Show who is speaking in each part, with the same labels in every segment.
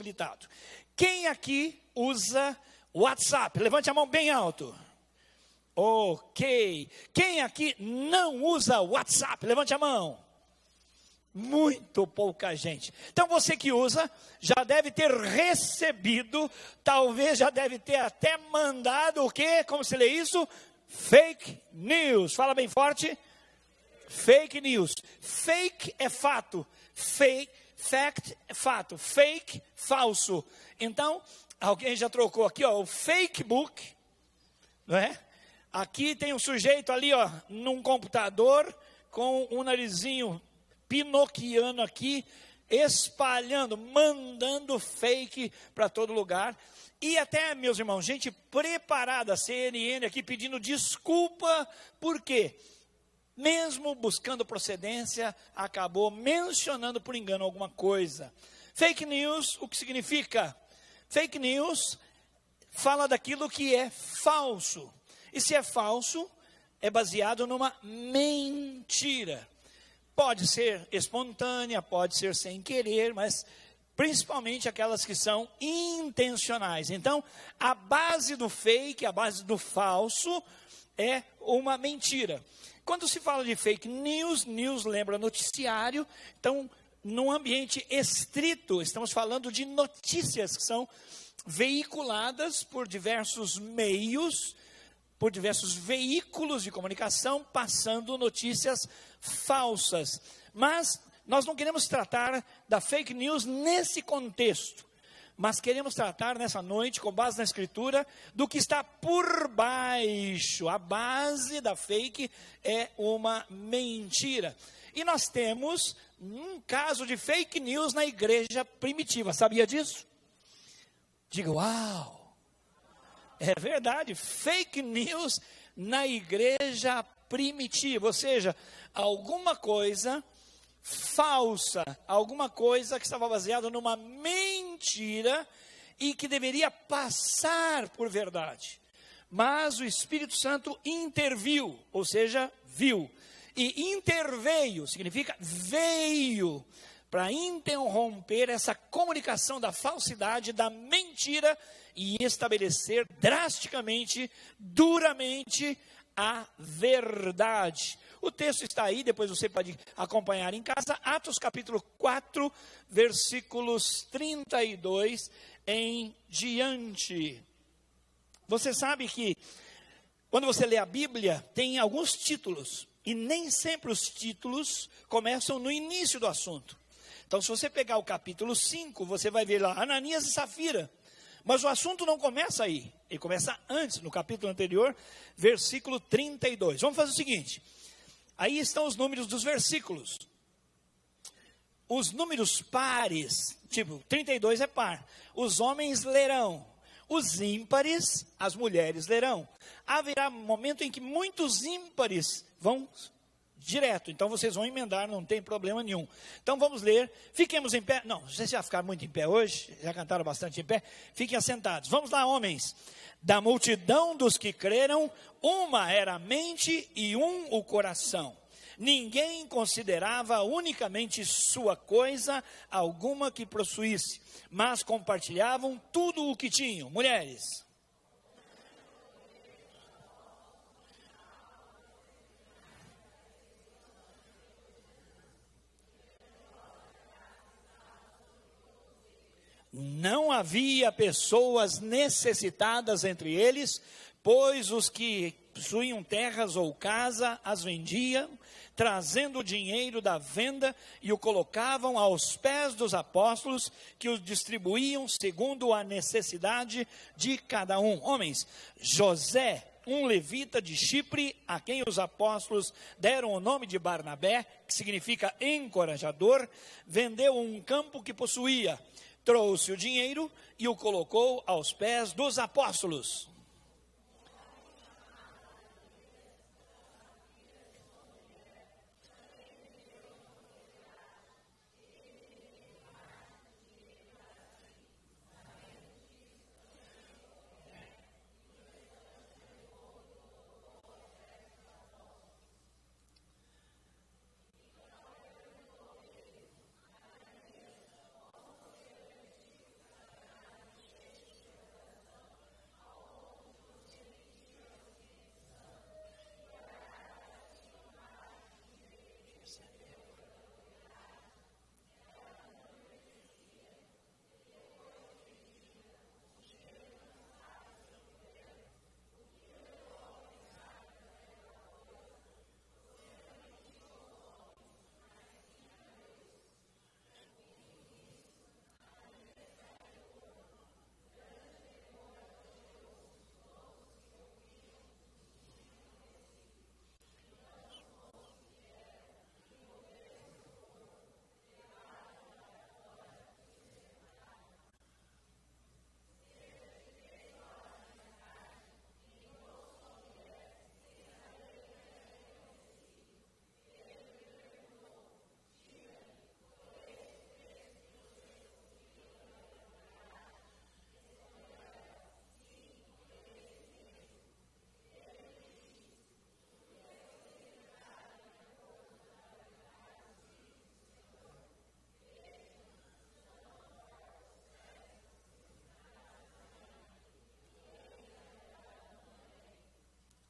Speaker 1: possibilitado. Quem aqui usa WhatsApp? Levante a mão bem alto. Ok. Quem aqui não usa WhatsApp? Levante a mão. Muito pouca gente. Então você que usa, já deve ter recebido, talvez já deve ter até mandado o quê? Como se lê isso? Fake news. Fala bem forte. Fake news. Fake é fato. Fact é fato. Fake, falso. Então, alguém já trocou aqui, ó, o fake book, não é? Aqui tem um sujeito ali, ó, num computador, com um narizinho pinoquiano aqui, espalhando, mandando fake para todo lugar. E até, meus irmãos, gente preparada, a CNN aqui pedindo desculpa, por quê? Mesmo buscando procedência, acabou mencionando por engano alguma coisa. Fake news, o que significa? Fake news fala daquilo que é falso. E se é falso, é baseado numa mentira. Pode ser espontânea, pode ser sem querer, mas principalmente aquelas que são intencionais. Então, a base do fake, a base do falso é uma mentira. Quando se fala de fake news, news lembra noticiário, então, num ambiente estrito, estamos falando de notícias que são veiculadas por diversos meios, por diversos veículos de comunicação, passando notícias falsas. Mas nós não queremos tratar da fake news nesse contexto, mas queremos tratar nessa noite, com base na Escritura, do que está por baixo. A base da fake é uma mentira. E nós temos um caso de fake news na igreja primitiva. Sabia disso? Diga, uau! É verdade, fake news na igreja primitiva, ou seja, alguma coisa falsa, alguma coisa que estava baseada numa mentira e que deveria passar por verdade. Mas o Espírito Santo interviu, ou seja, viu. E interveio, significa veio, para interromper essa comunicação da falsidade, da mentira, e estabelecer drasticamente, duramente, a verdade. O texto está aí, depois você pode acompanhar em casa, Atos capítulo 4, versículos 32 em diante. Você sabe que, quando você lê a Bíblia, tem alguns títulos, e nem sempre os títulos começam no início do assunto. Então, se você pegar o capítulo 5, você vai ver lá, Ananias e Safira. Mas o assunto não começa aí, ele começa antes, no capítulo anterior, versículo 32. Vamos fazer o seguinte, aí estão os números dos versículos. Os números pares, tipo 32 é par, os homens lerão, os ímpares, as mulheres lerão. Haverá um momento em que muitos ímpares vão direto, então vocês vão emendar, não tem problema nenhum. Então vamos ler, fiquemos em pé, não, vocês já ficaram muito em pé hoje, já cantaram bastante em pé, fiquem assentados. Vamos lá, homens. Da multidão dos que creram, uma era a mente e um o coração. Ninguém considerava unicamente sua coisa alguma que possuísse, mas compartilhavam tudo o que tinham. Mulheres. Não havia pessoas necessitadas entre eles, pois os que possuíam terras ou casa as vendiam, trazendo o dinheiro da venda e o colocavam aos pés dos apóstolos, que os distribuíam segundo a necessidade de cada um. Homens, José, um levita de Chipre, a quem os apóstolos deram o nome de Barnabé, que significa encorajador, vendeu um campo que possuía, trouxe o dinheiro e o colocou aos pés dos apóstolos.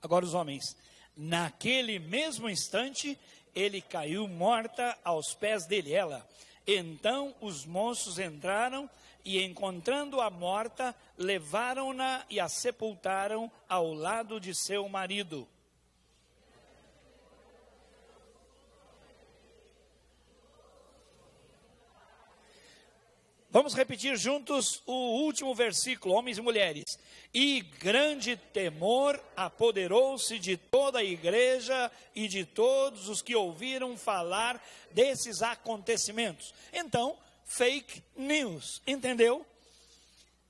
Speaker 1: Agora os homens, naquele mesmo instante, ele caiu morta aos pés dele, ela. Então os moços entraram e, encontrando-a morta, levaram-na e a sepultaram ao lado de seu marido. Vamos repetir juntos o último versículo, homens e mulheres. E grande temor apoderou-se de toda a igreja e de todos os que ouviram falar desses acontecimentos. Então, fake news, entendeu?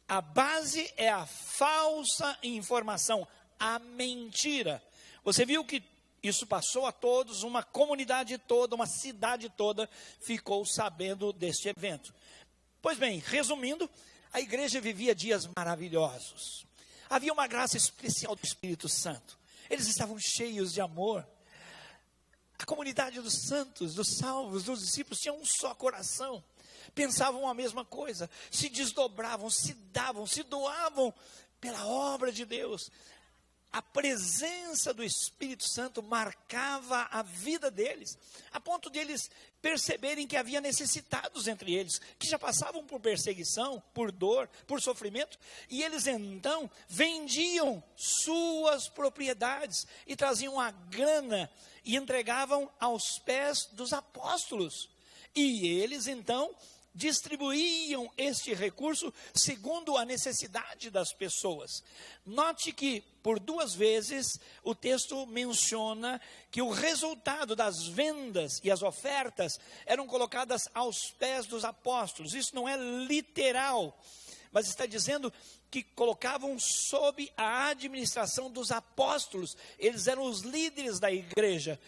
Speaker 1: A base é a falsa informação, a mentira. Você viu que isso passou a todos, uma comunidade toda, uma cidade toda ficou sabendo deste evento. Pois bem, resumindo, a igreja vivia dias maravilhosos. Havia uma graça especial do Espírito Santo. Eles estavam cheios de amor. A comunidade dos santos, dos salvos, dos discípulos tinha um só coração. Pensavam a mesma coisa, se desdobravam, se davam, se doavam pela obra de Deus. A presença do Espírito Santo marcava a vida deles, a ponto de eles perceberem que havia necessitados entre eles, que já passavam por perseguição, por dor, por sofrimento, e eles então vendiam suas propriedades e traziam a grana e entregavam aos pés dos apóstolos. E eles então distribuíam este recurso segundo a necessidade das pessoas. Note que por 2 vezes o texto menciona que o resultado das vendas e as ofertas eram colocadas aos pés dos apóstolos. Isso não é literal, mas está dizendo que colocavam sob a administração dos apóstolos. Eles eram os líderes da igreja.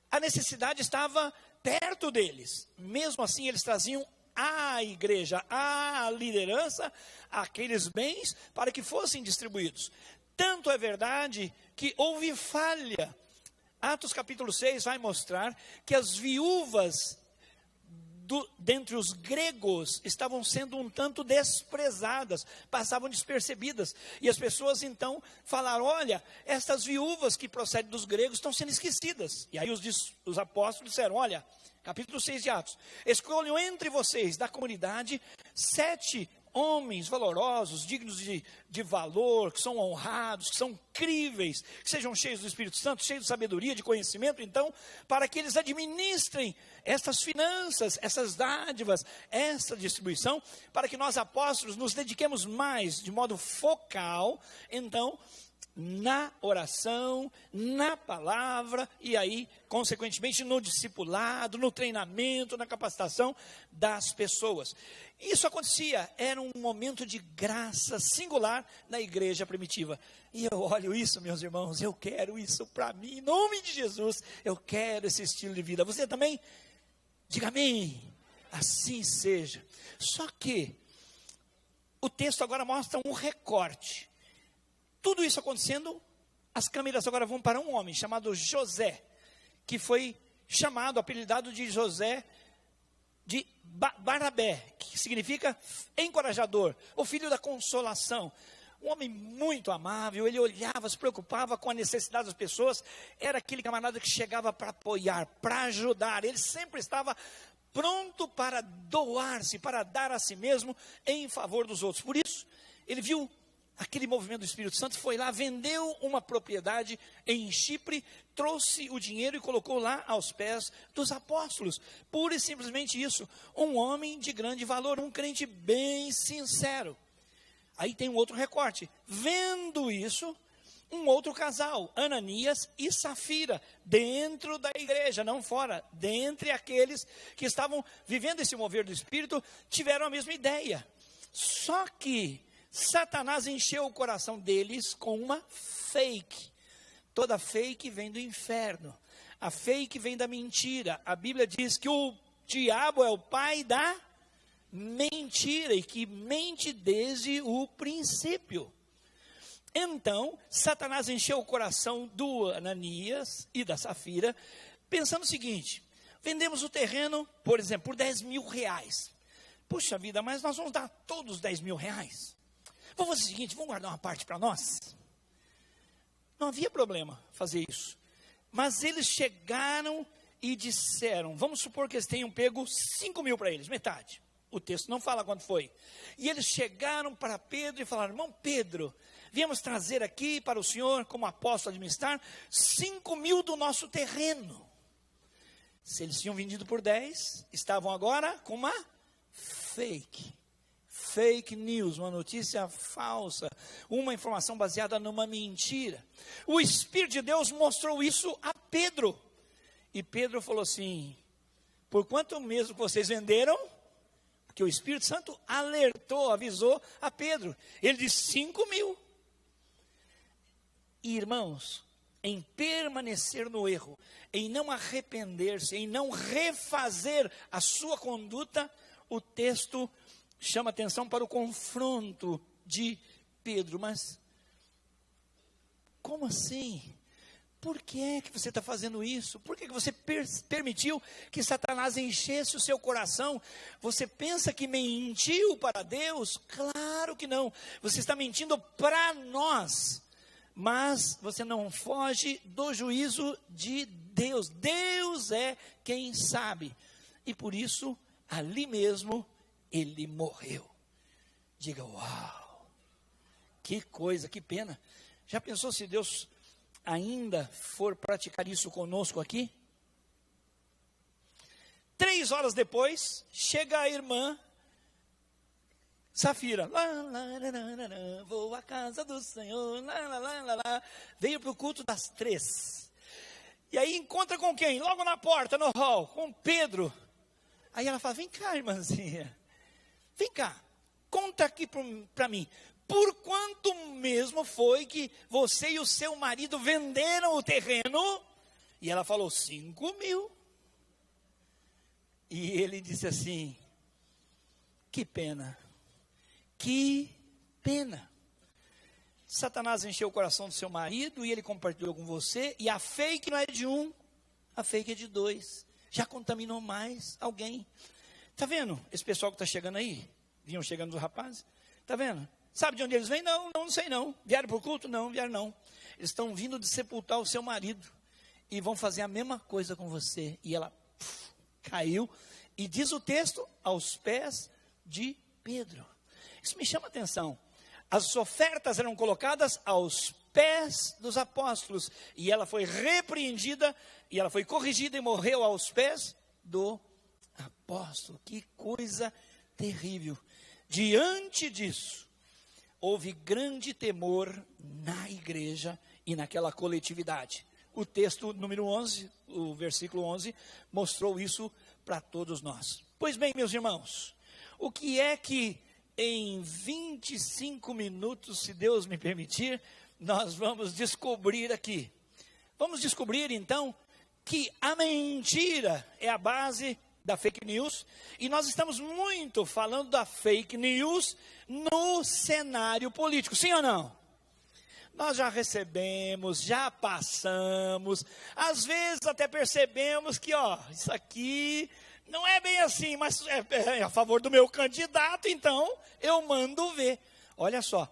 Speaker 1: A necessidade estava perto deles. Mesmo assim, eles traziam à igreja, à liderança, aqueles bens para que fossem distribuídos. Tanto é verdade que houve falha. Atos capítulo 6 vai mostrar que as viúvas dentre os gregos estavam sendo um tanto desprezadas, passavam despercebidas. E as pessoas então falaram: olha, estas viúvas que procedem dos gregos estão sendo esquecidas. E aí os apóstolos disseram: olha, capítulo 6 de Atos, escolham entre vocês da comunidade 7 homens valorosos, dignos de valor, que são honrados, que são críveis, que sejam cheios do Espírito Santo, cheios de sabedoria, de conhecimento, então, para que eles administrem estas finanças, essas dádivas, essa distribuição, para que nós apóstolos nos dediquemos mais, de modo focal, então, na oração, na palavra, e aí, consequentemente, no discipulado, no treinamento, na capacitação das pessoas. Isso acontecia, era um momento de graça singular na igreja primitiva. E eu olho isso, meus irmãos, eu quero isso para mim, em nome de Jesus, eu quero esse estilo de vida. Você também? Diga amém, assim seja. Só que o texto agora mostra um recorte. Tudo isso acontecendo, as câmeras agora vão para um homem chamado José, que foi chamado, apelidado de José de Barnabé, que significa encorajador, o filho da consolação. Um homem muito amável, ele olhava, se preocupava com a necessidade das pessoas, era aquele camarada que chegava para apoiar, para ajudar, ele sempre estava pronto para doar-se, para dar a si mesmo em favor dos outros. Por isso, ele viu aquele movimento do Espírito Santo, foi lá, vendeu uma propriedade em Chipre, trouxe o dinheiro e colocou lá aos pés dos apóstolos. Pura e simplesmente isso, um homem de grande valor, um crente bem sincero. Aí tem um outro recorte, vendo isso, um outro casal, Ananias e Safira, dentro da igreja, não fora, dentre aqueles que estavam vivendo esse mover do Espírito, tiveram a mesma ideia. Só que Satanás encheu o coração deles com uma fake. Toda fake vem do inferno. A fake vem da mentira. A Bíblia diz que o diabo é o pai da mentira e que mente desde o princípio. Então, Satanás encheu o coração do Ananias e da Safira, pensando o seguinte: vendemos o terreno, por exemplo, por 10 mil reais. Puxa vida, mas nós vamos dar todos os 10 mil reais. Vamos fazer o seguinte, vamos guardar uma parte para nós. Não havia problema fazer isso. Mas eles chegaram e disseram, vamos supor que eles tenham pego 5 mil para eles, metade. O texto não fala quanto foi. E eles chegaram para Pedro e falaram, irmão Pedro, viemos trazer aqui para o senhor, como apóstolo administrar, 5 mil do nosso terreno. Se eles tinham vendido por 10, estavam agora com uma fake news, uma notícia falsa, uma informação baseada numa mentira. O Espírito de Deus mostrou isso a Pedro. E Pedro falou assim, por quanto mesmo que vocês venderam? Porque o Espírito Santo alertou, avisou a Pedro. Ele disse 5 mil. E, irmãos, em permanecer no erro, em não arrepender-se, em não refazer a sua conduta, o texto chama atenção para o confronto de Pedro. Mas, como assim? Por que é que você está fazendo isso? Por que você permitiu que Satanás enchesse o seu coração? Você pensa que mentiu para Deus? Claro que não. Você está mentindo para nós. Mas você não foge do juízo de Deus. Deus é quem sabe. E por isso, ali mesmo, ele morreu. Diga, uau, que coisa, que pena. Já pensou se Deus ainda for praticar isso conosco aqui? 3 horas depois, chega a irmã Safira, vou à casa do Senhor, veio para o culto das 3, e aí encontra com quem? Logo na porta, no hall, com Pedro. Aí ela fala, vem cá, irmãzinha, vem cá, conta aqui para mim, por quanto mesmo foi que você e o seu marido venderam o terreno? E ela falou, 5 mil, e ele disse assim, que pena, Satanás encheu o coração do seu marido e ele compartilhou com você, e a fake não é de 1, a fake é de 2, já contaminou mais alguém. Está vendo esse pessoal que está chegando aí? Vinham chegando os rapazes, está vendo? Sabe de onde eles vêm? Não sei não. Vieram para o culto? Não, vieram não. Eles estão vindo de sepultar o seu marido e vão fazer a mesma coisa com você. E ela caiu, e diz o texto, aos pés de Pedro. Isso me chama a atenção. As ofertas eram colocadas aos pés dos apóstolos, e ela foi repreendida, e ela foi corrigida e morreu aos pés do apóstolo. Que coisa terrível. Diante disso, houve grande temor na igreja e naquela coletividade. O texto número 11, o versículo 11, mostrou isso para todos nós. Pois bem, meus irmãos, o que é que em 25 minutos, se Deus me permitir, nós vamos descobrir aqui? Vamos descobrir então que a mentira é a base da fake news, e nós estamos muito falando da fake news no cenário político, sim ou não? Nós já recebemos, já passamos, às vezes até percebemos que, isso aqui não é bem assim, mas é a favor do meu candidato, então eu mando ver. Olha só,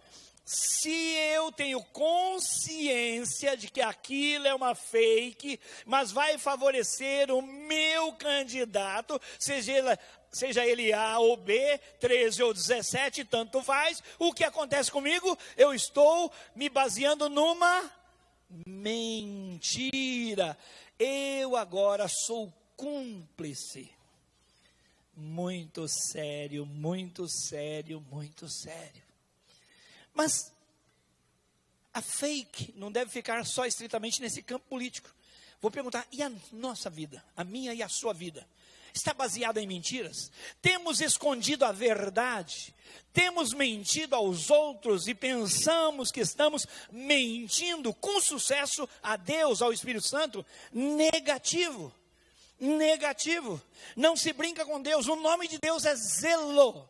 Speaker 1: se eu tenho consciência de que aquilo é uma fake, mas vai favorecer o meu candidato, seja ele A ou B, 13 ou 17, tanto faz, o que acontece comigo? Eu estou me baseando numa mentira. Eu agora sou cúmplice. Muito sério, muito sério, muito sério. Mas a fake não deve ficar só estritamente nesse campo político. Vou perguntar, e a nossa vida, a minha e a sua vida, está baseada em mentiras? Temos escondido a verdade? Temos mentido aos outros e pensamos que estamos mentindo com sucesso a Deus, ao Espírito Santo? Negativo. Não se brinca com Deus. O nome de Deus é zelo.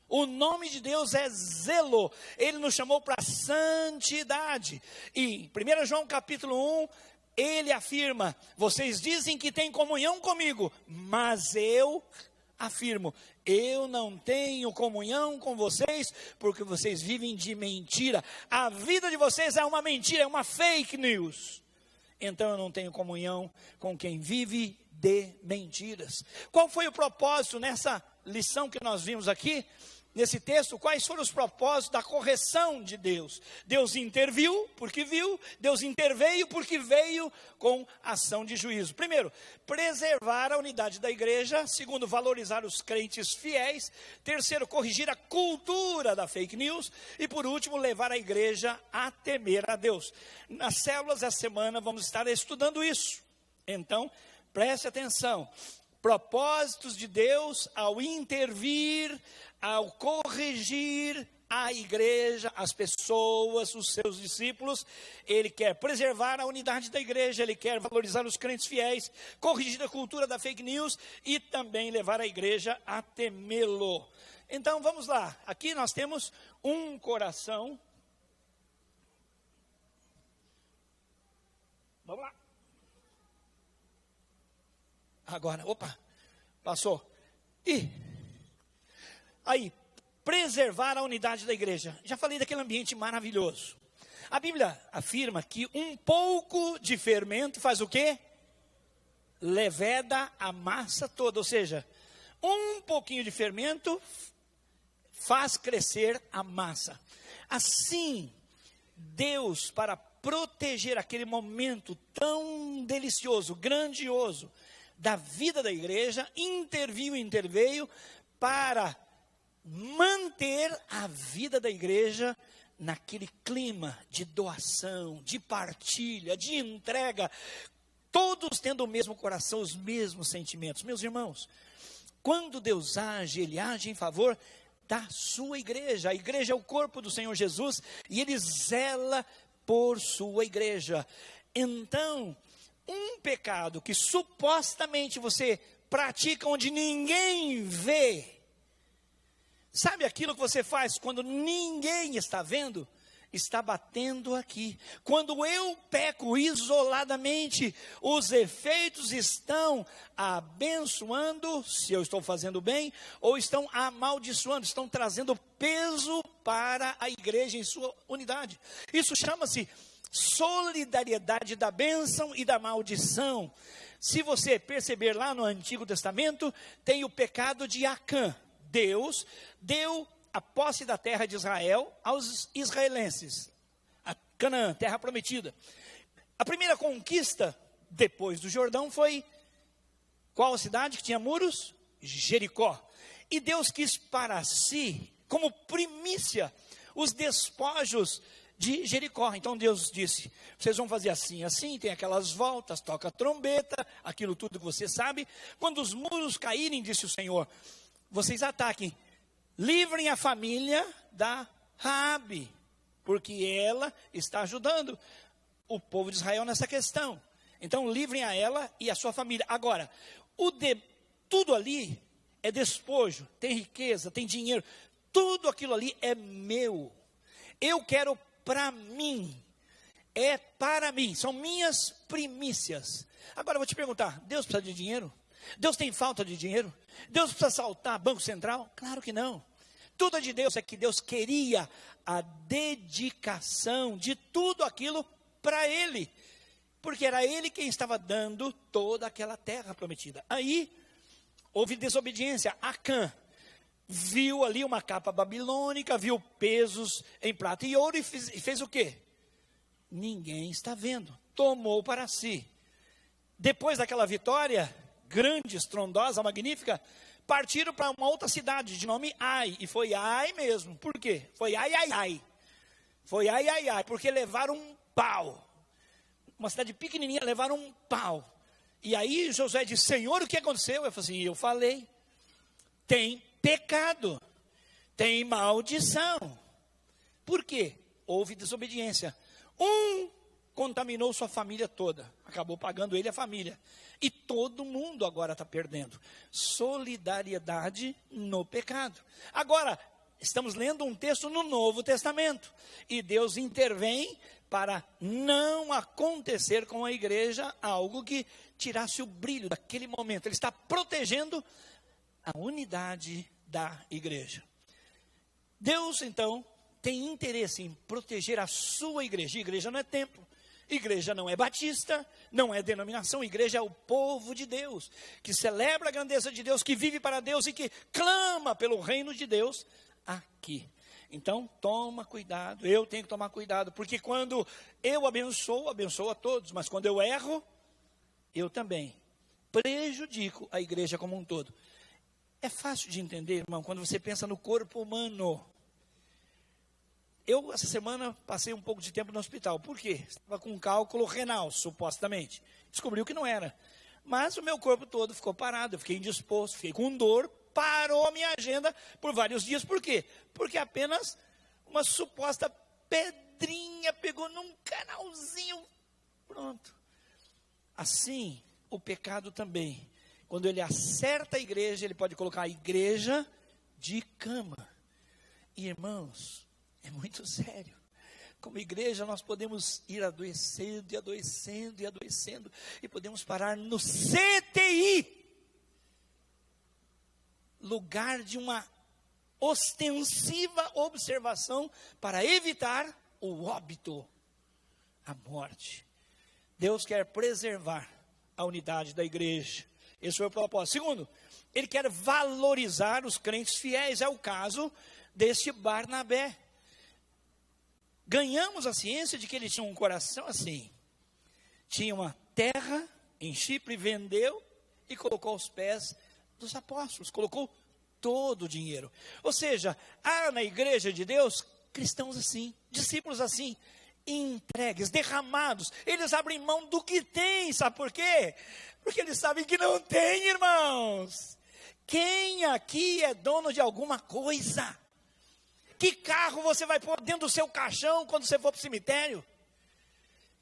Speaker 1: O nome de Deus é zelo. Ele nos chamou para santidade. E 1 João capítulo 1, ele afirma, vocês dizem que têm comunhão comigo, mas eu afirmo, eu não tenho comunhão com vocês, porque vocês vivem de mentira. A vida de vocês é uma mentira, é uma fake news. Então eu não tenho comunhão com quem vive de mentiras. Qual foi o propósito nessa lição que nós vimos aqui? Nesse texto, quais foram os propósitos da correção de Deus? Deus interviu porque viu, Deus interveio porque veio com ação de juízo. Primeiro, preservar a unidade da igreja. Segundo, valorizar os crentes fiéis. Terceiro, corrigir a cultura da fake news. E por último, levar a igreja a temer a Deus. Nas células essa semana vamos estar estudando isso. Então, preste atenção. Propósitos de Deus ao intervir, ao corrigir a igreja, as pessoas, os seus discípulos. Ele quer preservar a unidade da igreja, ele quer valorizar os crentes fiéis, corrigir a cultura da fake news e também levar a igreja a temê-lo. Então vamos lá, aqui nós temos um coração. Vamos lá. Agora, opa, passou. Aí, preservar a unidade da igreja. Já falei daquele ambiente maravilhoso. A Bíblia afirma que um pouco de fermento faz o quê? Leveda a massa toda. Ou seja, um pouquinho de fermento faz crescer a massa. Assim, Deus, para proteger aquele momento tão delicioso, grandioso, da vida da igreja, interveio para manter a vida da igreja naquele clima de doação, de partilha, de entrega, todos tendo o mesmo coração, os mesmos sentimentos. Meus irmãos, quando Deus age, Ele age em favor da sua igreja. A igreja é o corpo do Senhor Jesus e Ele zela por sua igreja. Então, um pecado que supostamente você pratica onde ninguém vê, sabe aquilo que você faz quando ninguém está vendo? Está batendo aqui. Quando eu peco isoladamente, os efeitos estão abençoando, se eu estou fazendo bem, ou estão amaldiçoando, estão trazendo peso para a igreja em sua unidade. Isso chama-se solidariedade da bênção e da maldição. Se você perceber lá no Antigo Testamento, tem o pecado de Acã. Deus deu a posse da terra de Israel aos israelenses, a Canaã, terra prometida. A primeira conquista depois do Jordão foi qual cidade que tinha muros? Jericó. E Deus quis para si, como primícia, os despojos de Jericó. Então Deus disse, vocês vão fazer assim, assim, tem aquelas voltas, toca a trombeta, aquilo tudo que você sabe. Quando os muros caírem, disse o Senhor, vocês ataquem, livrem a família da Raabe, porque ela está ajudando o povo de Israel nessa questão. Então livrem a ela e a sua família. Agora, tudo ali é despojo, tem riqueza, tem dinheiro, tudo aquilo ali é meu. Eu quero para mim, é para mim, são minhas primícias. Agora eu vou te perguntar, Deus precisa de dinheiro? Deus tem falta de dinheiro? Deus precisa assaltar Banco Central? Claro que não. Tudo de Deus é que Deus queria a dedicação de tudo aquilo para Ele, porque era Ele quem estava dando toda aquela terra prometida. Aí houve desobediência. Acã viu ali uma capa babilônica, viu pesos em prata e ouro e fez o quê? Ninguém está vendo. Tomou para si. Depois daquela vitória grande, estrondosa, magnífica, partiram para uma outra cidade de nome Ai. E foi Ai mesmo. Por quê? Foi ai, ai, ai. Foi ai, ai, ai. Porque levaram um pau. Uma cidade pequenininha, levaram um pau. E aí Josué disse, Senhor, o que aconteceu? Eu falei assim, eu falei, tem pecado, tem maldição. Por quê? Houve desobediência. Um contaminou sua família toda, acabou pagando ele a família. E todo mundo agora está perdendo. Solidariedade no pecado. Agora, estamos lendo um texto no Novo Testamento. E Deus intervém para não acontecer com a igreja algo que tirasse o brilho daquele momento. Ele está protegendo a unidade da igreja. Deus, então, tem interesse em proteger a sua igreja. Igreja não é templo, igreja não é batista, não é denominação, igreja é o povo de Deus, que celebra a grandeza de Deus, que vive para Deus e que clama pelo reino de Deus aqui. Então, toma cuidado, eu tenho que tomar cuidado, porque quando eu abençoo a todos, mas quando eu erro, eu também prejudico a igreja como um todo. É fácil de entender, irmão, quando você pensa no corpo humano. Eu, essa semana, passei um pouco de tempo no hospital. Por quê? Estava com um cálculo renal, supostamente. Descobriu que não era. Mas o meu corpo todo ficou parado, eu fiquei indisposto, fiquei com dor, parou a minha agenda por vários dias. Por quê? Porque apenas uma suposta pedrinha pegou num canalzinho. Pronto. Assim, o pecado também. Quando ele acerta a igreja, ele pode colocar a igreja de cama. E, irmãos, é muito sério. Como igreja, nós podemos ir adoecendo, e adoecendo, e adoecendo, e podemos parar no CTI, lugar de uma ostensiva observação para evitar o óbito, a morte. Deus quer preservar a unidade da igreja. Esse foi o propósito. Segundo, ele quer valorizar os crentes fiéis. É o caso deste Barnabé. Ganhamos a ciência de que ele tinha um coração assim. Tinha uma terra em Chipre, vendeu e colocou aos pés dos apóstolos. Colocou todo o dinheiro. Ou seja, há na igreja de Deus cristãos assim, discípulos assim, entregues, derramados. Eles abrem mão do que têm, sabe por quê? Porque eles sabem que não tem, irmãos. Quem aqui é dono de alguma coisa? Que carro você vai pôr dentro do seu caixão quando você for para o cemitério?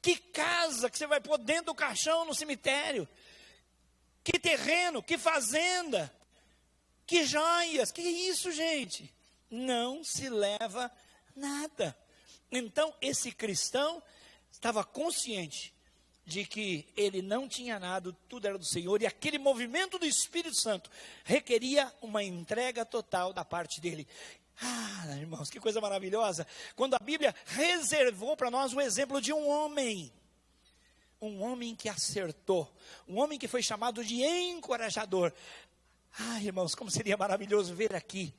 Speaker 1: Que casa que você vai pôr dentro do caixão no cemitério? Que terreno, que fazenda, que joias, que isso, gente? Não se leva nada. Então, esse cristão estava consciente de que ele não tinha nada, tudo era do Senhor, e aquele movimento do Espírito Santo requeria uma entrega total da parte dele. Ah, irmãos, que coisa maravilhosa, quando a Bíblia reservou para nós o exemplo de um homem que acertou, um homem que foi chamado de encorajador. Ah, irmãos, como seria maravilhoso ver aqui,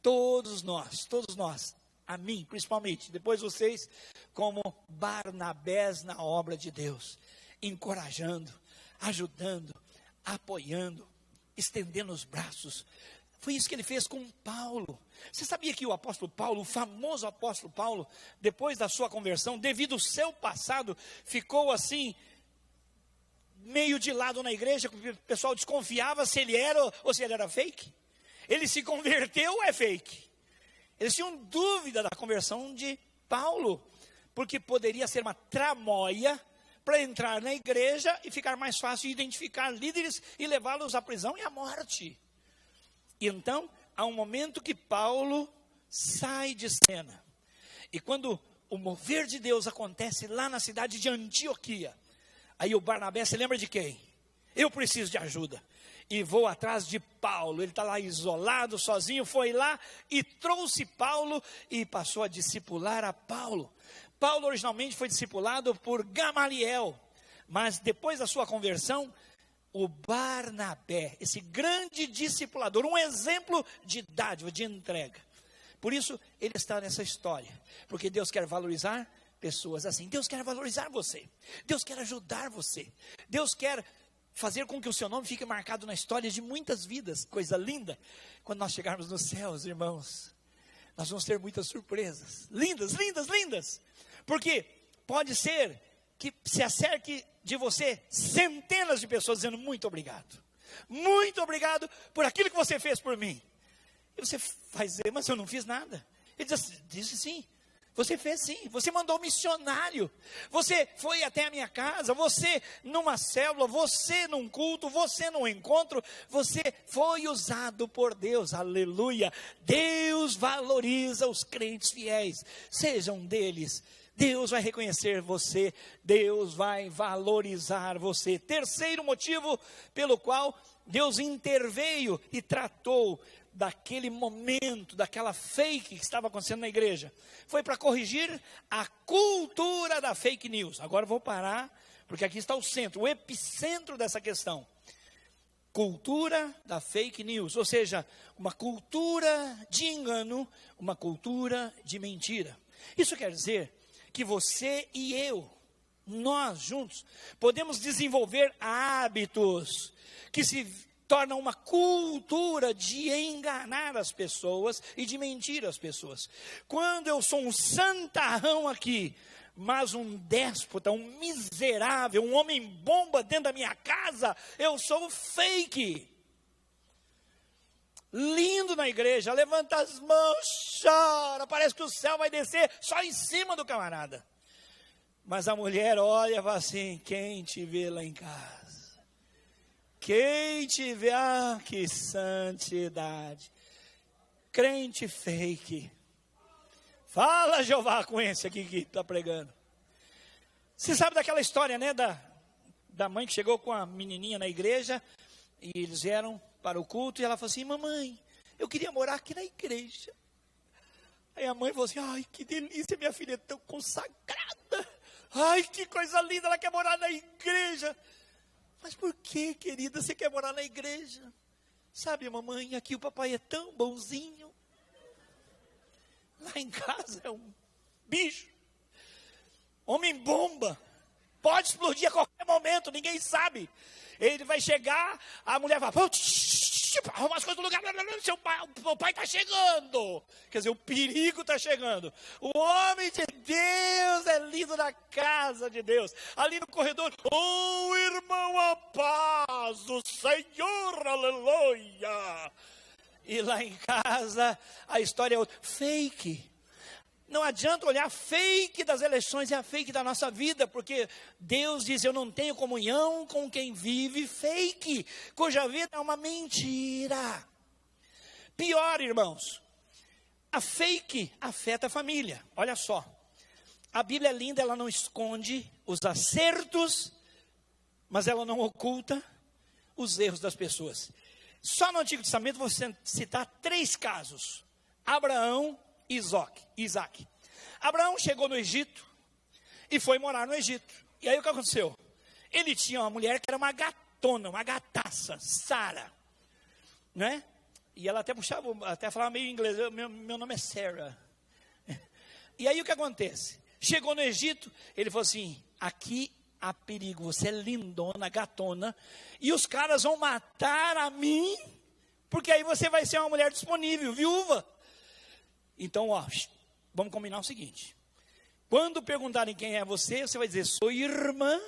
Speaker 1: todos nós, a mim principalmente, depois vocês, como Barnabés na obra de Deus, encorajando, ajudando, apoiando, estendendo os braços. Foi isso que ele fez com Paulo. Você sabia que o apóstolo Paulo, o famoso apóstolo Paulo, depois da sua conversão, devido ao seu passado, ficou assim, meio de lado na igreja, porque o pessoal desconfiava se ele era ou se ele era fake. Ele se converteu ou é fake? Eles tinham dúvida da conversão de Paulo, porque poderia ser uma tramóia para entrar na igreja e ficar mais fácil de identificar líderes e levá-los à prisão e à morte. E então, há um momento que Paulo sai de cena. E quando o mover de Deus acontece lá na cidade de Antioquia, aí o Barnabé se lembra de quem? Eu preciso de ajuda. E vou atrás de Paulo. Ele está lá isolado, sozinho, foi lá e trouxe Paulo e passou a discipular a Paulo. Paulo originalmente foi discipulado por Gamaliel, mas depois da sua conversão, o Barnabé, esse grande discipulador, um exemplo de dádiva, de entrega. Por isso, ele está nessa história, porque Deus quer valorizar pessoas assim. Deus quer valorizar você, Deus quer ajudar você, Deus quer fazer com que o seu nome fique marcado na história de muitas vidas. Coisa linda, quando nós chegarmos nos céus, irmãos, nós vamos ter muitas surpresas, lindas, lindas, lindas, porque pode ser que se acerque de você centenas de pessoas dizendo muito obrigado por aquilo que você fez por mim. E você vai dizer, mas eu não fiz nada. Ele disse sim, você fez sim, você mandou missionário, você foi até a minha casa, você numa célula, você num culto, você num encontro, você foi usado por Deus, aleluia. Deus valoriza os crentes fiéis, sejam deles. Deus vai reconhecer você, Deus vai valorizar você. Terceiro motivo pelo qual Deus interveio e tratou daquele momento, daquela fake que estava acontecendo na igreja. Foi para corrigir a cultura da fake news. Agora eu vou parar, porque aqui está o centro, o epicentro dessa questão. Cultura da fake news, ou seja, uma cultura de engano, uma cultura de mentira. Isso quer dizer que você e eu, nós juntos, podemos desenvolver hábitos que se tornam uma cultura de enganar as pessoas e de mentir às pessoas. Quando eu sou um santarrão aqui, mas um déspota, um miserável, um homem bomba dentro da minha casa, eu sou fake. Lindo na igreja, levanta as mãos, chora, parece que o céu vai descer só em cima do camarada. Mas a mulher olha e fala assim: quem te vê lá em casa? Quem te vê? Ah, que santidade. Crente fake. Fala, Jeová, com esse aqui que está pregando. Você sabe daquela história, né, da mãe que chegou com a menininha na igreja, e eles vieram para o culto, e ela falou assim: mamãe, eu queria morar aqui na igreja. Aí a mãe falou assim: ai, que delícia, minha filha é tão consagrada. Ai, que coisa linda, ela quer morar na igreja. Mas por que, querida, você quer morar na igreja? Sabe, mamãe, aqui o papai é tão bonzinho. Lá em casa é um bicho. Homem bomba. Pode explodir a qualquer momento, ninguém sabe. Ele vai chegar, a mulher vai, arruma as coisas no lugar, o pai está chegando. Quer dizer, o perigo está chegando. O homem de Deus é lindo na casa de Deus. Ali no corredor, oh irmão, a paz do Senhor, aleluia. E lá em casa, a história é outra. Fake. Não adianta olhar fake das eleições e a fake da nossa vida, porque Deus diz: eu não tenho comunhão com quem vive fake, cuja vida é uma mentira. Pior, irmãos, a fake afeta a família. Olha só, a Bíblia é linda, ela não esconde os acertos, mas ela não oculta os erros das pessoas. Só no Antigo Testamento vou citar 3 casos: Abraão, Isaac. Abraão chegou no Egito e foi morar no Egito. E aí o que aconteceu? Ele tinha uma mulher que era uma gatona, uma gataça, Sara, né? E ela até falava meio inglês: meu nome é Sarah. E aí o que acontece? Chegou no Egito, ele falou assim: aqui há perigo, você é lindona, gatona, e os caras vão matar a mim, porque aí você vai ser uma mulher disponível, viúva. Então, vamos combinar o seguinte: quando perguntarem quem é você, você vai dizer: sou irmã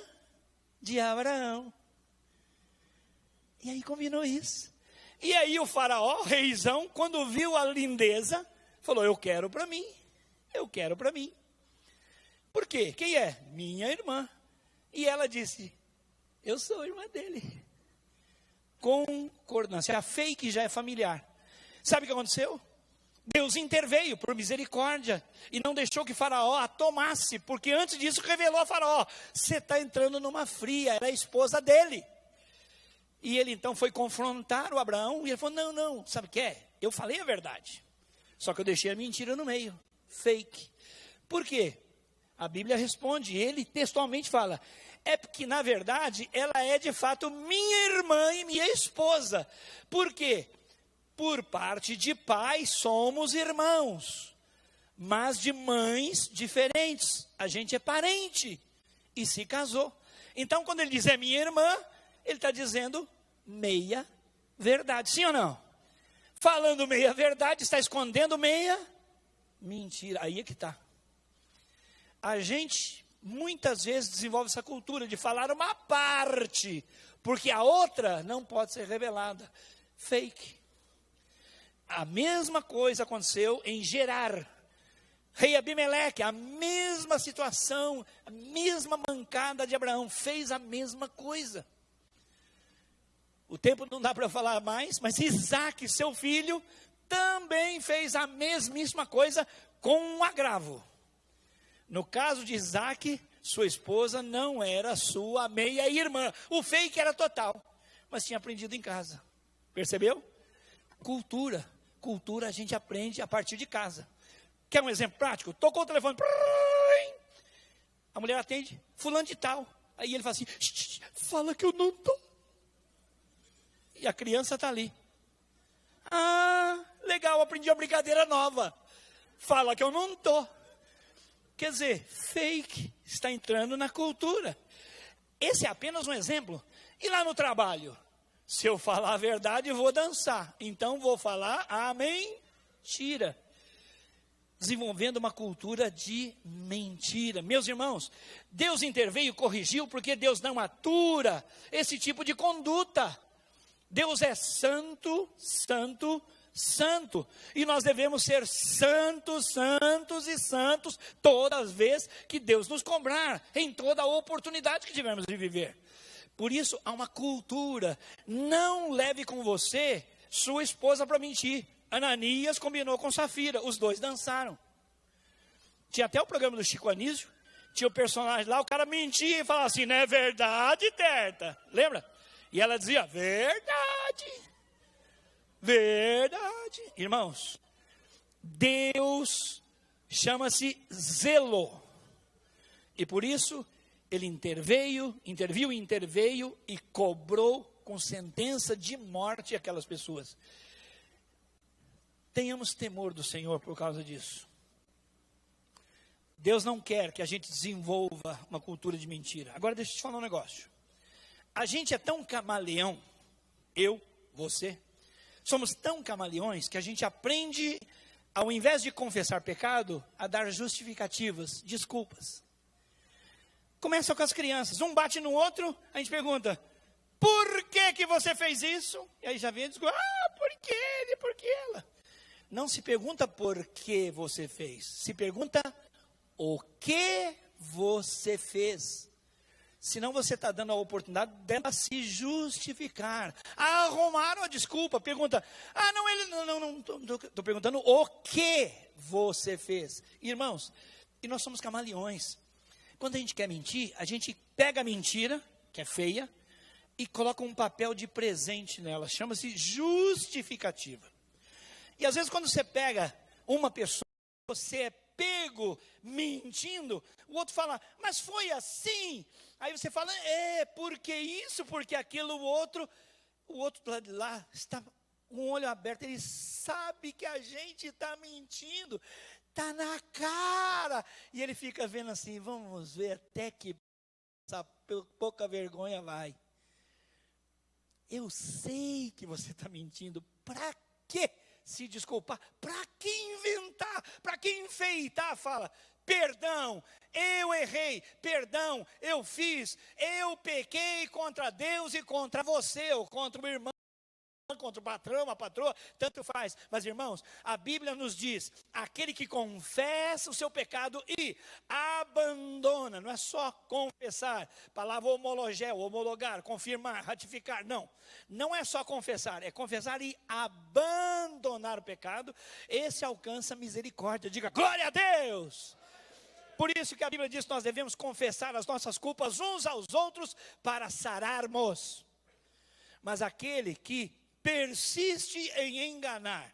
Speaker 1: de Abraão. E aí combinou isso. E aí o faraó, reizão, quando viu a lindeza, falou: eu quero para mim. Por quê? Quem é? Minha irmã. E ela disse: eu sou irmã dele. Concordância. A fake já é familiar. Sabe o que aconteceu? Deus interveio por misericórdia e não deixou que Faraó a tomasse, porque antes disso revelou a Faraó: você está entrando numa fria, era a esposa dele. E ele então foi confrontar o Abraão e ele falou: não, sabe o que é? Eu falei a verdade, só que eu deixei a mentira no meio, fake. Por quê? A Bíblia responde, ele textualmente fala: é porque na verdade ela é de fato minha irmã e minha esposa. Por quê? Por parte de pai somos irmãos, mas de mães diferentes. A gente é parente e se casou. Então quando ele diz é minha irmã, ele está dizendo meia verdade, sim ou não? Falando meia verdade, está escondendo meia mentira. Aí é que está. A gente muitas vezes desenvolve essa cultura de falar uma parte, porque a outra não pode ser revelada. Fake. A mesma coisa aconteceu em Gerar. Rei Abimeleque, a mesma situação, a mesma mancada de Abraão, fez a mesma coisa. O tempo não dá para eu falar mais, mas Isaac, seu filho, também fez a mesmíssima coisa com um agravo. No caso de Isaac, sua esposa não era sua meia-irmã. O fake era total. mas tinha aprendido em casa. Percebeu? Cultura. Cultura a gente aprende a partir de casa. Quer um exemplo prático? Tocou o telefone. A mulher atende, fulano de tal. Aí ele fala assim, fala que eu não estou. E a criança está ali. Ah, legal, aprendi uma brincadeira nova. Fala que eu não estou. Quer dizer, fake está entrando na cultura. Esse é apenas um exemplo. E lá no trabalho? Se eu falar a verdade, vou dançar. Então vou falar a mentira. Desenvolvendo uma cultura de mentira. Meus irmãos, Deus interveio e corrigiu porque Deus não atura esse tipo de conduta. Deus é santo, santo, santo. E nós devemos ser santos, santos e santos todas as vezes que Deus nos cobrar, em toda a oportunidade que tivermos de viver. Por isso, há uma cultura. Não leve com você sua esposa para mentir. Ananias combinou com Safira, os dois dançaram. Tinha até o programa do Chico Anísio, tinha o personagem lá, o cara mentia e falava assim, não é verdade, Terta? Lembra? E ela dizia, verdade, verdade. Irmãos, Deus chama-se zelo. E por isso, ele interveio e cobrou com sentença de morte aquelas pessoas. Tenhamos temor do Senhor por causa disso. Deus não quer que a gente desenvolva uma cultura de mentira. Agora deixa eu te falar um negócio. A gente é tão camaleão, eu, você, somos tão camaleões que a gente aprende, ao invés de confessar pecado, a dar justificativas, desculpas. Começa com as crianças, um bate no outro, a gente pergunta, por que você fez isso? E aí já vem a desculpa, por que ele, por que ela? Não se pergunta por que você fez, se pergunta o que você fez. Senão você está dando a oportunidade dela se justificar. Arrumaram a desculpa, pergunta, não, estou perguntando o que você fez. Irmãos, e nós somos camaleões. Quando a gente quer mentir, a gente pega a mentira, que é feia, e coloca um papel de presente nela, chama-se justificativa. E às vezes quando você pega uma pessoa, você é pego mentindo, o outro fala, mas foi assim. Aí você fala, porque isso, porque aquilo, o outro do lado de lá está com o olho aberto, ele sabe que a gente está mentindo, está na cara. E ele fica vendo assim, vamos ver até que essa pouca vergonha vai. Eu sei que você está mentindo, para quê? Se desculpar, para que inventar, para que enfeitar, fala, perdão, eu errei, perdão, eu fiz, eu pequei contra Deus e contra você, ou contra o irmão, contra o patrão, a patroa, tanto faz. Mas irmãos, a Bíblia nos diz, aquele que confessa o seu pecado e abandona, não é só confessar, palavra homologel, homologar, confirmar, ratificar, não é só confessar, é confessar e abandonar o pecado, esse alcança misericórdia, diga glória a Deus. Por isso que a Bíblia diz que nós devemos confessar as nossas culpas uns aos outros para sararmos. Mas aquele que persiste em enganar,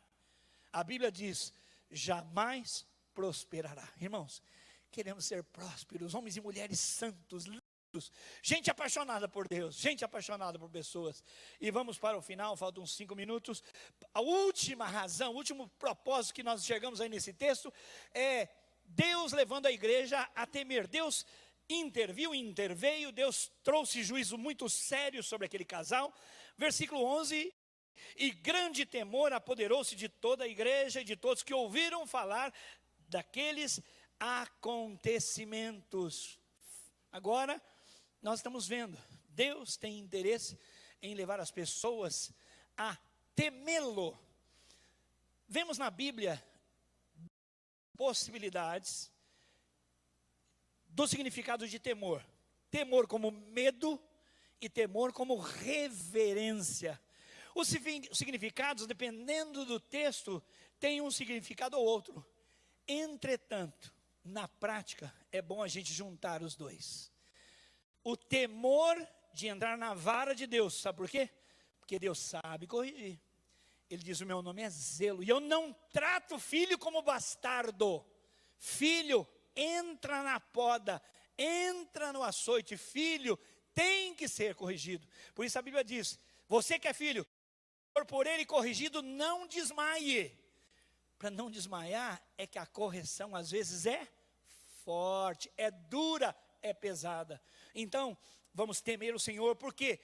Speaker 1: a Bíblia diz, jamais prosperará. Irmãos, queremos ser prósperos, homens e mulheres santos, lindos, gente apaixonada por Deus, gente apaixonada por pessoas. E vamos para o final, faltam uns 5 minutos. A última razão, o último propósito que nós chegamos aí nesse texto é Deus levando a igreja a temer. Deus interveio, Deus trouxe juízo muito sério sobre aquele casal. Versículo 11, e grande temor apoderou-se de toda a igreja e de todos que ouviram falar daqueles acontecimentos. Agora, nós estamos vendo, Deus tem interesse em levar as pessoas a temê-lo. Vemos na Bíblia possibilidades do significado de temor. Temor como medo e temor como reverência. Os significados, dependendo do texto, tem um significado ou outro. Entretanto, na prática, é bom a gente juntar os dois. O temor de entrar na vara de Deus, sabe por quê? Porque Deus sabe corrigir. Ele diz: o meu nome é zelo, e eu não trato filho como bastardo. Filho, entra na poda, entra no açoite. Filho tem que ser corrigido. Por isso a Bíblia diz: você que é filho, por ele corrigido, não desmaie. Para não desmaiar, é que a correção às vezes é forte, é dura, é pesada. Então, vamos temer o Senhor, porque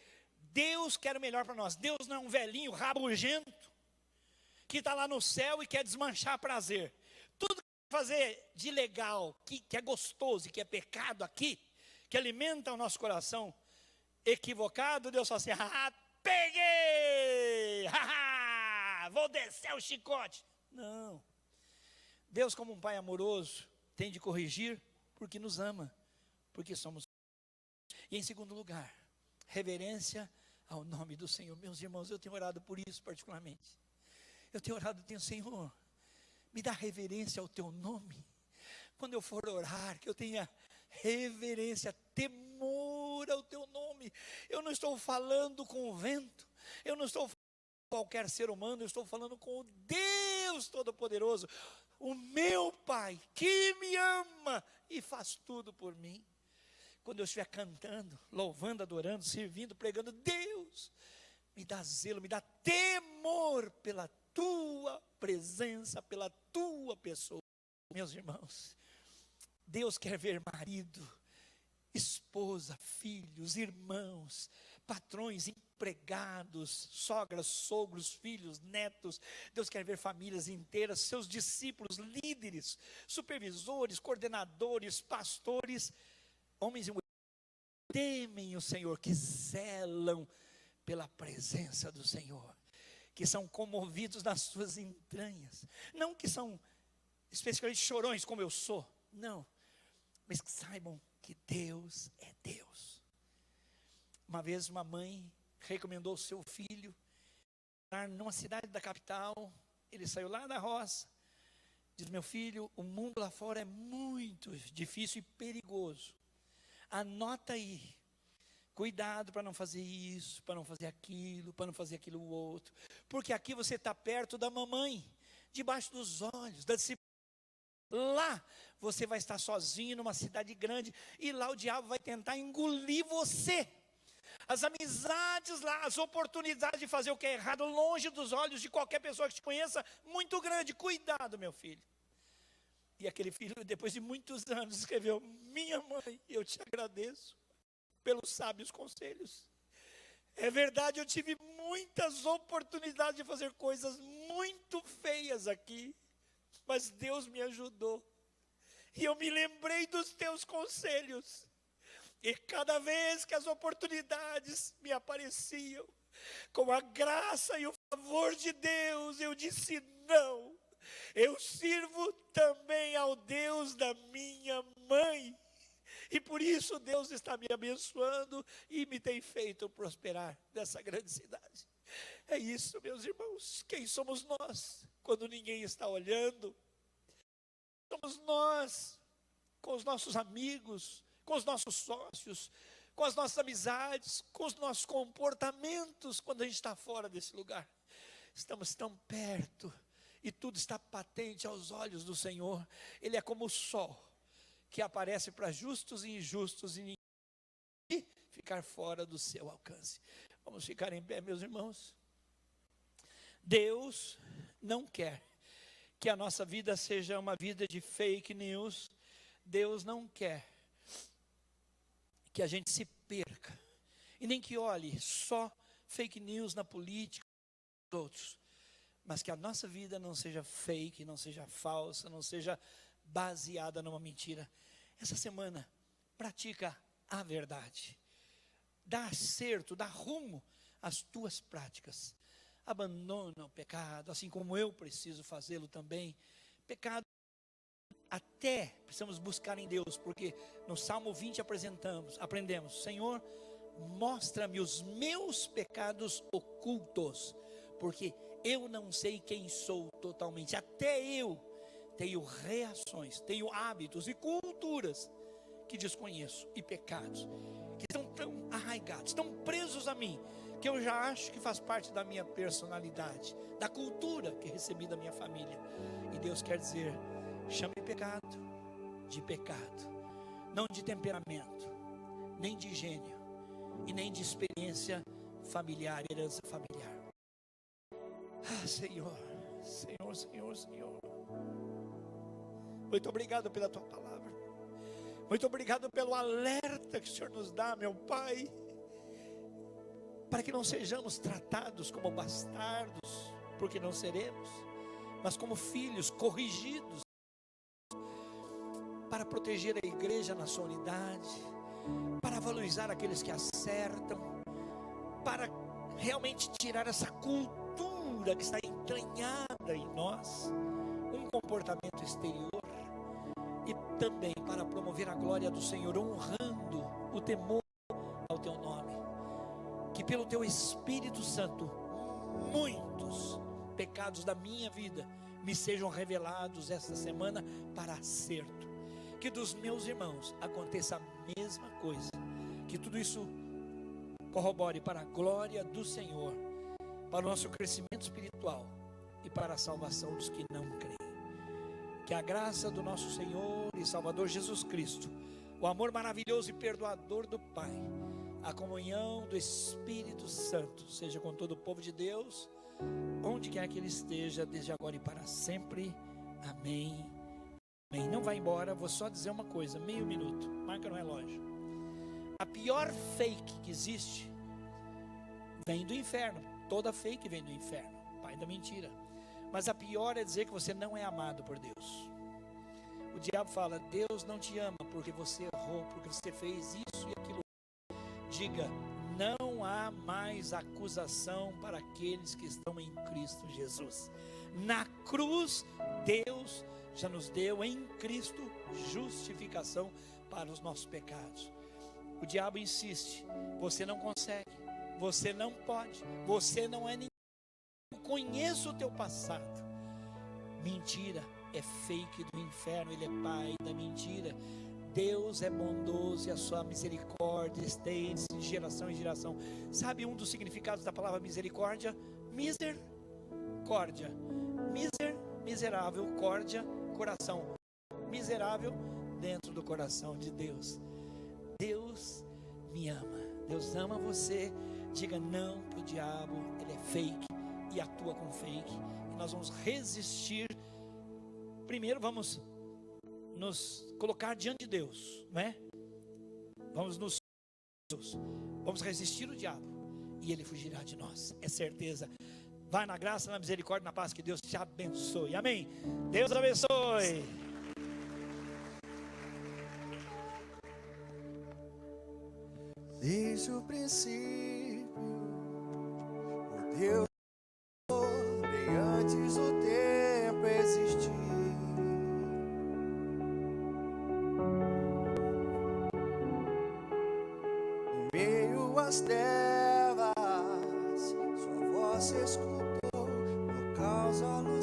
Speaker 1: Deus quer o melhor para nós. Deus não é um velhinho rabugento, que está lá no céu e quer desmanchar prazer. Tudo que fazer de legal, que é gostoso e que é pecado aqui, que alimenta o nosso coração equivocado, Deus fala assim: peguei, vou descer o chicote. Não, Deus, como um pai amoroso, tem de corrigir porque nos ama, porque somos. E em segundo lugar, reverência ao nome do Senhor. Meus irmãos, eu tenho orado por isso particularmente. Eu tenho orado, Senhor, me dá reverência ao teu nome. Quando eu for orar, que eu tenha reverência, temor ao teu nome. Eu não estou falando com o vento, eu não estou falando com qualquer ser humano, eu estou falando com o Deus Todo-Poderoso, o meu Pai, que me ama e faz tudo por mim. Quando eu estiver cantando, louvando, adorando, servindo, pregando, Deus, me dá zelo, me dá temor pela tua presença, pela tua pessoa. Meus irmãos, Deus quer ver marido, esposa, filhos, irmãos, patrões, empregados, sogras, sogros, filhos, netos. Deus quer ver famílias inteiras, seus discípulos, líderes, supervisores, coordenadores, pastores, homens e mulheres que temem o Senhor, que zelam pela presença do Senhor, que são comovidos nas suas entranhas, não que são especificamente chorões como eu sou, não, mas que saibam que Deus é Deus. Uma vez uma mãe recomendou o seu filho estar numa cidade da capital. Ele saiu lá da roça, diz: meu filho, o mundo lá fora é muito difícil e perigoso, anota aí, cuidado para não fazer isso, para não fazer aquilo, para não fazer aquilo outro, porque aqui você está perto da mamãe, debaixo dos olhos, da disciplina. Lá você vai estar sozinho numa cidade grande, e lá o diabo vai tentar engolir você. As amizades lá, as oportunidades de fazer o que é errado, longe dos olhos de qualquer pessoa que te conheça, muito grande. Cuidado, meu filho. E aquele filho, depois de muitos anos, escreveu: minha mãe, eu te agradeço pelos sábios conselhos. É verdade, eu tive muitas oportunidades de fazer coisas muito feias aqui, mas Deus me ajudou, e eu me lembrei dos teus conselhos, e cada vez que as oportunidades me apareciam, com a graça e o favor de Deus, eu disse: não, eu sirvo também ao Deus da minha mãe, e por isso Deus está me abençoando e me tem feito prosperar nessa grande cidade. É isso, meus irmãos. Quem somos nós quando ninguém está olhando? Somos nós, com os nossos amigos, com os nossos sócios, com as nossas amizades, com os nossos comportamentos, quando a gente está fora desse lugar. Estamos tão perto e tudo está patente aos olhos do Senhor. Ele é como o sol, que aparece para justos e injustos, e ninguém ficar fora do seu alcance. Vamos ficar em pé, meus irmãos. Deus não quer que a nossa vida seja uma vida de fake news. Deus não quer que a gente se perca, e nem que olhe só fake news na política dos outros, mas que a nossa vida não seja fake, não seja falsa, não seja baseada numa mentira. Essa semana, pratica a verdade, dá acerto, dá rumo às tuas práticas, abandona o pecado, assim como eu preciso fazê-lo também. Pecado, até precisamos buscar em Deus, porque no Salmo 20 aprendemos: Senhor, mostra-me os meus pecados ocultos, porque eu não sei quem sou totalmente. Até eu tenho reações, tenho hábitos e culturas que desconheço, e pecados que estão tão arraigados, tão presos a mim, que eu já acho que faz parte da minha personalidade, da cultura que recebi da minha família. E Deus quer dizer: chame pecado de pecado, não de temperamento, nem de gênio, e nem de experiência familiar, herança familiar. Ah, Senhor, Senhor, Senhor, Senhor, muito obrigado pela Tua palavra, muito obrigado pelo alerta que o Senhor nos dá, meu Pai, para que não sejamos tratados como bastardos, porque não seremos, mas como filhos corrigidos, para proteger a igreja na sua unidade, para valorizar aqueles que acertam, para realmente tirar essa cultura que está entranhada em nós, um comportamento exterior, e também para promover a glória do Senhor, honrando o temor ao Teu nome. Que pelo Teu Espírito Santo, muitos pecados da minha vida me sejam revelados esta semana para acerto. Que dos meus irmãos aconteça a mesma coisa. Que tudo isso corrobore para a glória do Senhor, para o nosso crescimento espiritual e para a salvação dos que não creem. Que a graça do nosso Senhor e Salvador Jesus Cristo, o amor maravilhoso e perdoador do Pai, a comunhão do Espírito Santo seja com todo o povo de Deus, onde quer que ele esteja, desde agora e para sempre. Amém. Amém. Não vai embora, vou só dizer uma coisa, meio minuto, marca no relógio. A pior fake que existe vem do inferno. Toda fake vem do inferno, pai da mentira. Mas a pior é dizer que você não é amado por Deus. O diabo fala: Deus não te ama porque você errou, porque você fez isso e aquilo. Diga: não há mais acusação para aqueles que estão em Cristo Jesus. Na cruz, Deus já nos deu em Cristo justificação para os nossos pecados. O diabo insiste: você não consegue, você não pode, você não é ninguém. Eu conheço o teu passado. Mentira, é fake do inferno, ele é pai da mentira. Deus é bondoso e a sua misericórdia estende de geração em geração. Sabe um dos significados da palavra misericórdia? Misericórdia. Miserável, córdia, coração. Miserável dentro do coração de Deus. Deus me ama. Deus ama você. Diga não para o diabo, ele é fake e atua com fake. E nós vamos resistir. Primeiro vamos nos colocar diante de Deus, não é? Vamos resistir o diabo e ele fugirá de nós, é certeza. Vai na graça, na misericórdia, na paz, que Deus te abençoe, amém? Deus abençoe.
Speaker 2: Desde o princípio, o Deus bem antes do tempo existir. Em meio às trevas, sua voz se escutou, no caos a luz